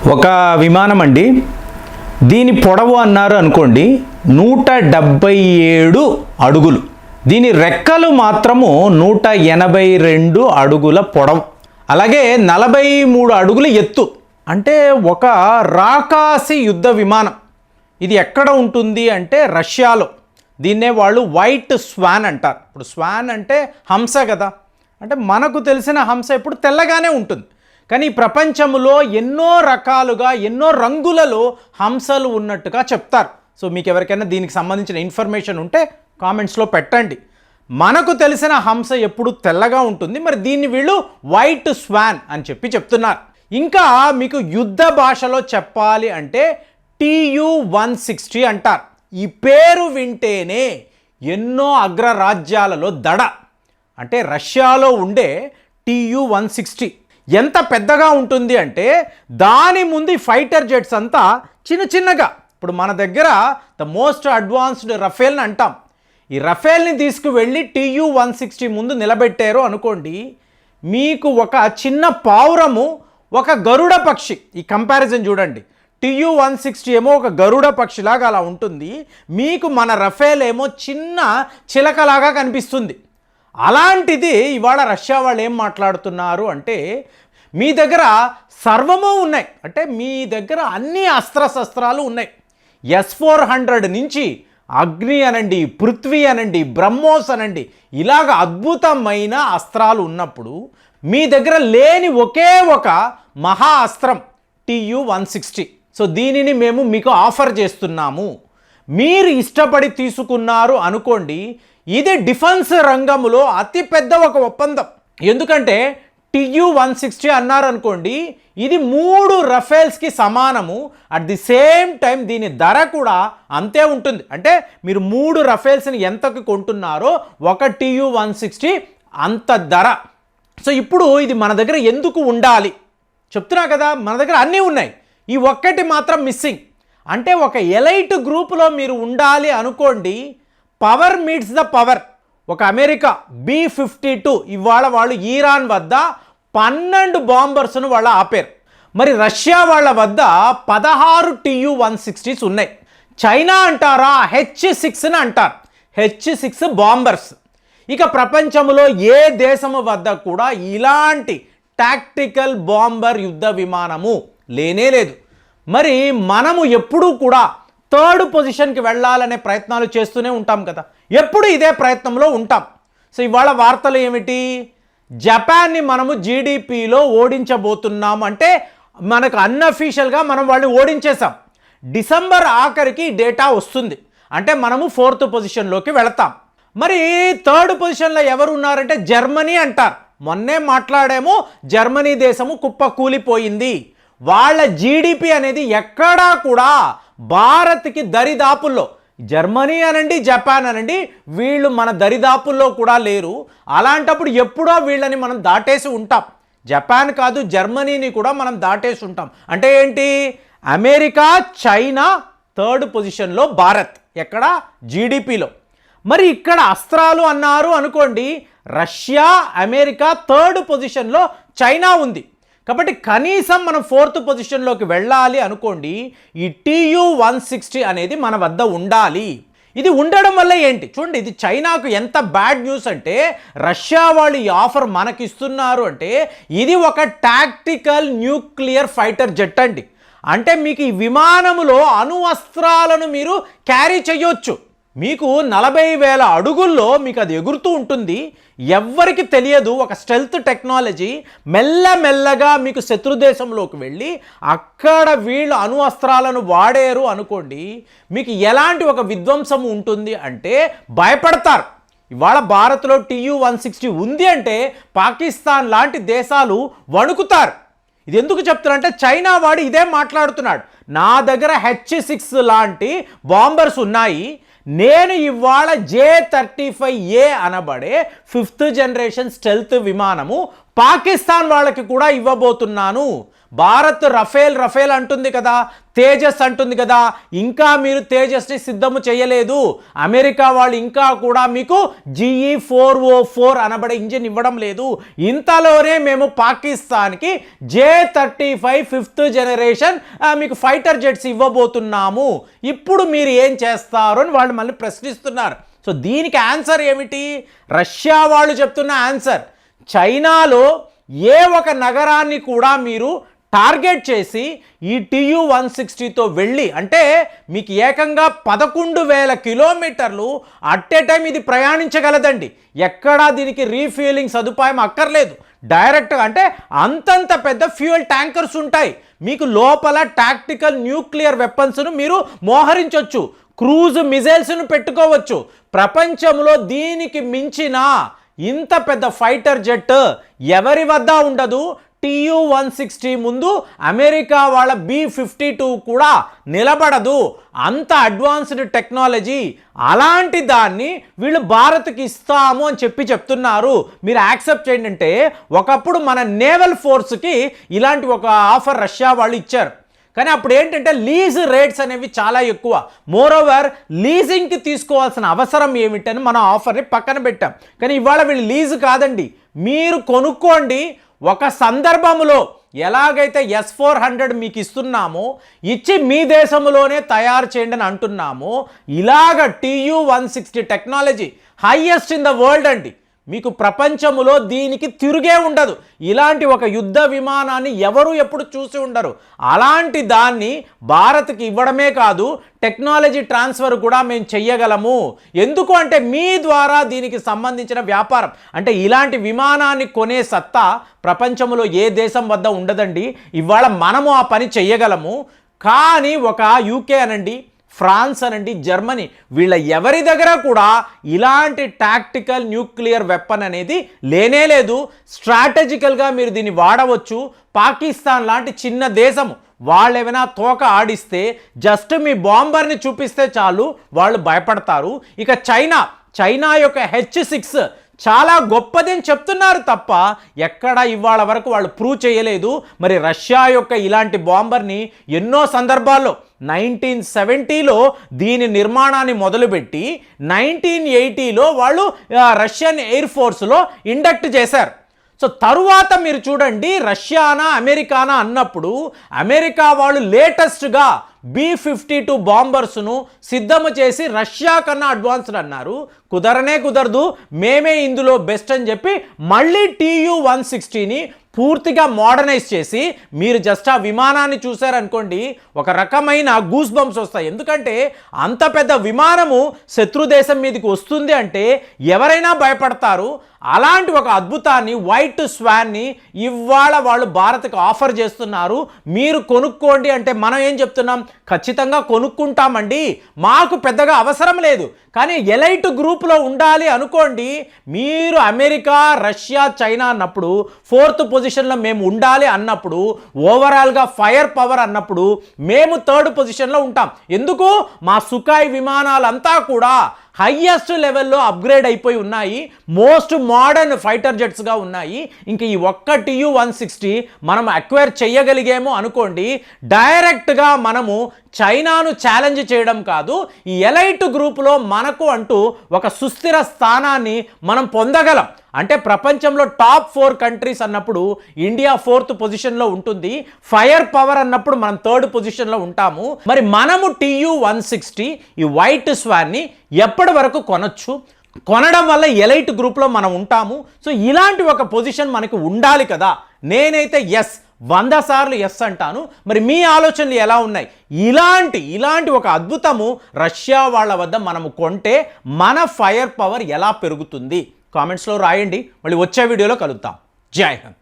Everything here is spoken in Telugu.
ఒక విమానం అండి. దీని పొడవు అన్నారు అనుకోండి 177 అడుగులు. దీని రెక్కలు మాత్రము 182 అడుగుల పొడవు, అలాగే 43 అడుగుల ఎత్తు. అంటే ఒక రాకాసి యుద్ధ విమానం. ఇది ఎక్కడ ఉంటుంది అంటే రష్యాలో. దీన్నే వాళ్ళు వైట్ స్వాన్ అంటారు. ఇప్పుడు స్వాన్ అంటే హంస కదా, అంటే మనకు తెలిసిన హంస ఎప్పుడు తెల్లగానే ఉంటుంది, కానీ ప్రపంచంలో ఎన్నో రకాలుగా ఎన్నో రంగులలో హంసలు ఉన్నట్టుగా చెప్తారు. సో మీకు ఎవరికైనా దీనికి సంబంధించిన ఇన్ఫర్మేషన్ ఉంటే కామెంట్స్లో పెట్టండి. మనకు తెలిసిన హంస ఎప్పుడు తెల్లగా ఉంటుంది, మరి దీన్ని వీళ్ళు వైట్ స్వాన్ అని చెప్తున్నారు. ఇంకా మీకు యుద్ధ భాషలో చెప్పాలి అంటే TU-160 అంటారు. ఈ పేరు వింటేనే ఎన్నో అగ్రరాజ్యాలలో దడ. అంటే రష్యాలో ఉండే TU-160 ఎంత పెద్దగా ఉంటుంది అంటే దాని ముందు ఫైటర్ జెట్స్ అంతా చిన్నగా. ఇప్పుడు మన దగ్గర ద మోస్ట్ అడ్వాన్స్డ్ రఫేల్ని అంటాం. ఈ రఫేల్ని తీసుకువెళ్ళి TU-160 ముందు నిలబెట్టారు అనుకోండి, మీకు ఒక చిన్న పావురము ఒక గరుడ పక్షి. ఈ కంపారిజన్ చూడండి. TU-160 ఏమో ఒక గరుడ పక్షిలాగా అలా ఉంటుంది, మీకు మన రఫేల్ ఏమో చిన్న చిలకలాగా కనిపిస్తుంది. అలాంటిది ఇవాళ రష్యా వాళ్ళు ఏం మాట్లాడుతున్నారు అంటే మీ దగ్గర సర్వము ఉన్నాయి, అంటే మీ దగ్గర అన్ని అస్త్రశస్త్రాలు ఉన్నాయి. S-400 నుంచి అగ్ని అనండి, పృథ్వీ అనండి, బ్రహ్మోస్ అనండి, ఇలాగ అద్భుతమైన అస్త్రాలు ఉన్నప్పుడు మీ దగ్గర లేని ఒకే ఒక మహా అస్త్రం TU-160. సో దీనిని మేము మీకు ఆఫర్ చేస్తున్నాము. మీరు ఇష్టపడి తీసుకున్నారు అనుకోండి, ఇది డిఫెన్స్ రంగంలో అతిపెద్ద ఒక ఒప్పందం. ఎందుకంటే TU-160 అన్నారు అనుకోండి, ఇది 3 రఫేల్స్కి సమానము. అట్ ది సేమ్ టైం దీని ధర కూడా అంతే ఉంటుంది. అంటే మీరు 3 రఫేల్స్ని ఎంతకు కొంటున్నారో ఒక TU-160 అంత ధర. సో ఇప్పుడు ఇది మన దగ్గర ఎందుకు ఉండాలి చెప్తున్నా కదా, మన దగ్గర అన్నీ ఉన్నాయి, ఈ ఒక్కటి మాత్రం మిస్సింగ్. అంటే ఒక ఎలైట్ గ్రూపులో మీరు ఉండాలి అనుకోండి, పవర్ మీట్స్ ద పవర్. ఒక అమెరికా B-52 ఇవాళ వాళ్ళు ఈరాన్ వద్ద 12 బాంబర్స్ను వాళ్ళు ఆపారు. మరి రష్యా వాళ్ళ వద్ద 16 TU-160s ఉన్నాయి. చైనా అంటారా H-6 అంటారు, H-6 బాంబర్స్. ఇక ప్రపంచంలో ఏ దేశము వద్ద కూడా ఇలాంటి టాక్టికల్ బాంబర్ యుద్ధ విమానము లేనే లేదు. మరి మనము ఎప్పుడూ కూడా 3rd పొజిషన్కి వెళ్ళాలనే ప్రయత్నాలు చేస్తూనే ఉంటాం కదా, ఎప్పుడు ఇదే ప్రయత్నంలో ఉంటాం. సో ఇవాళ వార్తలు ఏమిటి, జపాన్ని మనము GDPలో ఓడించబోతున్నాము. అంటే మనకు అన్అఫీషియల్గా మనం వాళ్ళని ఓడించేసాం. డిసెంబర్ ఆఖరికి డేటా వస్తుంది, అంటే మనము 4th పొజిషన్లోకి వెళతాం. మరి 3rd పొజిషన్లో ఎవరు ఉన్నారంటే జర్మనీ అంటారు. మొన్నే మాట్లాడాము, జర్మనీ దేశము కుప్ప కూలిపోయింది. వాళ్ళ GDP అనేది ఎక్కడా కూడా భారత్కి దరిదాపుల్లో, జర్మనీ అనండి జపాన్ అనండి, వీళ్ళు మన దరిదాపుల్లో కూడా లేరు. అలాంటప్పుడు ఎప్పుడో వీళ్ళని మనం దాటేసి ఉంటాం. జపాన్ కాదు జర్మనీని కూడా మనం దాటేసి ఉంటాం. అంటే ఏంటి, అమెరికా చైనా 3rd పొజిషన్లో, భారత్ ఎక్కడ GDPలో. మరి ఇక్కడ అస్త్రాలు అన్నారు అనుకోండి, రష్యా అమెరికా 3rd పొజిషన్లో, చైనా ఉంది. కాబట్టి కనీసం మనం 4th పొజిషన్లోకి వెళ్ళాలి అనుకోండి, ఈ TU-160 అనేది మన వద్ద ఉండాలి. ఇది ఉండడం వల్ల ఏంటి చూడండి, ఇది చైనాకు ఎంత బ్యాడ్ న్యూస్ అంటే, రష్యా వాళ్ళు ఈ ఆఫర్ మనకి ఇస్తున్నారు అంటే ఇది ఒక టాక్టికల్ న్యూక్లియర్ ఫైటర్ జెట్ అండి. అంటే మీకు ఈ విమానములో అణు అస్త్రాలను మీరు క్యారీ చేయొచ్చు. మీకు 40,000 అడుగుల్లో మీకు అది ఎగురుతూ ఉంటుంది, ఎవ్వరికి తెలియదు. ఒక స్టెల్త్ టెక్నాలజీ. మెల్లమెల్లగా మీకు శత్రుదేశంలోకి వెళ్ళి అక్కడ వీళ్ళు అణు అస్త్రాలను వాడారు అనుకోండి, మీకు ఎలాంటి ఒక విధ్వంసం ఉంటుంది అంటే భయపడతారు. ఇవాళ భారత్లో TU-160 ఉంది అంటే పాకిస్తాన్ లాంటి దేశాలు వణుకుతారు. ఇది ఎందుకు చెప్తున్నారంటే చైనా వాడు ఇదే మాట్లాడుతున్నాడు, నా దగ్గర H-6 లాంటి బాంబర్స్ ఉన్నాయి, నేను ఇవాళ J-35A అనబడే 5th జనరేషన్ స్టెల్త్ విమానము పాకిస్తాన్ వాళ్ళకి కూడా ఇవ్వబోతున్నాను. భారత్ రఫేల్ అంటుంది కదా, తేజస్ అంటుంది కదా, ఇంకా మీరు తేజస్ని సిద్ధము చేయలేదు. అమెరికా వాళ్ళు ఇంకా కూడా మీకు GE-404 అనబడే ఇంజిన్ ఇవ్వడం లేదు. ఇంతలోనే మేము పాకిస్తాన్కి J-35 5th జనరేషన్ మీకు ఫైటర్ జెట్స్ ఇవ్వబోతున్నాము, ఇప్పుడు మీరు ఏం చేస్తారు అని వాళ్ళు మళ్ళీ ప్రశ్నిస్తున్నారు. సో దీనికి ఆన్సర్ ఏమిటి? రష్యా వాళ్ళు చెప్తున్న ఆన్సర్, చైనాలో ఏ ఒక నగరాన్ని కూడా మీరు టార్గెట్ చేసి ఈ TU-160తో వెళ్ళి, అంటే మీకు ఏకంగా 11,000 కిలోమీటర్లు అట్ ఏ టైం ఇది ప్రయాణించగలదండి. ఎక్కడా దీనికి రీఫ్యూయలింగ్ సదుపాయం అక్కర్లేదు. డైరెక్ట్గా అంటే అంతంత పెద్ద ఫ్యూయల్ ట్యాంకర్స్ ఉంటాయి. మీకు లోపల టాక్టికల్ న్యూక్లియర్ వెపన్స్ను మీరు మోహరించవచ్చు, క్రూజ్ మిజైల్స్ను పెట్టుకోవచ్చు. ప్రపంచంలో దీనికి మించిన ఇంత పెద్ద ఫైటర్ జెట్ ఎవరి వద్ద ఉండదు. TU-160 ముందు అమెరికా వాళ్ళ B-52 కూడా నిలబడదు. అంత అడ్వాన్స్డ్ టెక్నాలజీ. అలాంటి దాన్ని వీళ్ళు భారత్కి ఇస్తాము అని చెప్తున్నారు. మీరు యాక్సెప్ట్ చేయండి అంటే, ఒకప్పుడు మన నేవల్ ఫోర్స్కి ఇలాంటి ఒక ఆఫర్ రష్యా వాళ్ళు ఇచ్చారు. కానీ అప్పుడు ఏంటంటే లీజ్ రేట్స్ అనేవి చాలా ఎక్కువ. మోరోవర్ లీజింగ్కి తీసుకోవాల్సిన అవసరం ఏమిటని మనం ఆఫర్ని పక్కన పెట్టాం. కానీ ఇవాళ వీళ్ళు లీజ్ కాదండి, మీరు కొనుక్కోండి. ఒక సందర్భంలో ఎలాగైతే S-400 మీకు ఇస్తున్నామో, ఇచ్చి మీ దేశంలోనే తయారు చేయండి అని అంటున్నామో, ఇలాగ TU-160 technology highest in the world అండి. మీకు ప్రపంచంలో దీనికి తిరుగే ఉండదు. ఇలాంటి ఒక యుద్ధ విమానాన్ని ఎవరు ఎప్పుడు చూసి ఉండరు. అలాంటి దాన్ని భారత్కి ఇవ్వడమే కాదు, టెక్నాలజీ ట్రాన్స్ఫర్ కూడా మేము చెయ్యగలము. ఎందుకు అంటే మీ ద్వారా దీనికి సంబంధించిన వ్యాపారం, అంటే ఇలాంటి విమానాన్ని కొనే సత్తా ప్రపంచంలో ఏ దేశం వద్ద ఉండదండి. ఇవాళ మనము ఆ పని చెయ్యగలము. కానీ ఒక UK అనండి, ఫ్రాన్స్ అనండి, జర్మనీ, వీళ్ళ ఎవరి దగ్గర కూడా ఇలాంటి టాక్టికల్ న్యూక్లియర్ వెపన్ అనేది లేనే లేదు. స్ట్రాటజికల్గా మీరు దీన్ని వాడవచ్చు. పాకిస్తాన్ లాంటి చిన్న దేశము వాళ్ళు ఏమైనా తోక ఆడిస్తే జస్ట్ మీ బాంబర్ని చూపిస్తే చాలు, వాళ్ళు భయపడతారు. ఇక చైనా యొక్క H-6 చాలా గొప్పదని చెప్తున్నారు తప్ప ఎక్కడ ఇవాళ వరకు వాళ్ళు ప్రూవ్ చేయలేదు. మరి రష్యా యొక్క ఇలాంటి బాంబర్ని ఎన్నో సందర్భాల్లో 1970లో దీని నిర్మాణాన్ని మొదలుపెట్టి 1980లో వాళ్ళు రష్యన్ ఎయిర్ ఫోర్స్లో ఇండక్ట్ చేశారు. సో తరువాత మీరు చూడండి, రష్యానా అమెరికానా అన్నప్పుడు అమెరికా వాళ్ళు లేటెస్ట్గా B-52 బాంబర్స్ను సిద్ధము చేసి రష్యా కన్నా అడ్వాన్స్డ్ అన్నారు. కుదరదు, మేమే ఇందులో బెస్ట్ అని చెప్పి మళ్ళీ TU-160ని పూర్తిగా మోడర్నైజ్ చేసి, మీరు జస్ట్ ఆ విమానాన్ని చూశారనుకోండి, ఒక రకమైన గూస్ బంప్స్ వస్తాయి. ఎందుకంటే అంత పెద్ద విమానము శత్రు దేశం మీదకి వస్తుంది అంటే ఎవరైనా భయపడతారు. అలాంటి ఒక అద్భుతాన్ని, వైట్ స్వాన్ని ఇవాళ వాళ్ళు భారత్కి ఆఫర్ చేస్తున్నారు. మీరు కొనుక్కోండి అంటే మనం ఏం చెప్తున్నాం? ఖచ్చితంగా కొనుక్కుంటామండి, మాకు పెద్దగా అవసరం లేదు. కానీ ఎలైట్ గ్రూప్లో ఉండాలి అనుకోండి, మీరు అమెరికా, రష్యా, చైనా అన్నప్పుడు 4th పొజిషన్లో మేము ఉండాలి అన్నప్పుడు, ఓవరాల్గా ఫైర్ పవర్ అన్నప్పుడు మేము 3rd పొజిషన్లో ఉంటాం. ఎందుకు? మా సుఖాయ్ విమానాలంతా కూడా హైయెస్ట్ లెవెల్లో అప్గ్రేడ్ అయిపోయి ఉన్నాయి, మోస్ట్ మోడర్న్ ఫైటర్ జెట్స్గా ఉన్నాయి. ఇంక ఈ ఒక్క TU-160 మనం అక్వైర్ చేయగలిగేమో అనుకోండి, డైరెక్ట్గా మనము చైనాను ఛాలెంజ్ చేయడం కాదు, ఈ ఎలైట్ గ్రూపులో మనకు అంటూ ఒక సుస్థిర స్థానాన్ని మనం పొందగలం. అంటే ప్రపంచంలో టాప్ 4 కంట్రీస్ అన్నప్పుడు ఇండియా 4th పొజిషన్లో ఉంటుంది, ఫైర్ పవర్ అన్నప్పుడు మనం 3rd పొజిషన్లో ఉంటాము. మరి మనము TU-160 ఈ వైట్ స్వాన్ని ఎప్పటి వరకు కొనొచ్చు? కొనడం వల్ల ఎలైట్ గ్రూప్లో మనం ఉంటాము. సో ఇలాంటి ఒక పొజిషన్ మనకు ఉండాలి కదా. నేనైతే 100 సార్లు ఎస్ అంటాను. మరి మీ ఆలోచనలు ఎలా ఉన్నాయి? ఇలాంటి ఒక అద్భుతము రష్యా వాళ్ళ వద్ద మనము కొంటే మన ఫైర్ పవర్ ఎలా పెరుగుతుంది? కామెంట్స్లో రాయండి. మళ్ళీ వచ్చే వీడియోలో కలుద్దాం. జై హింద్.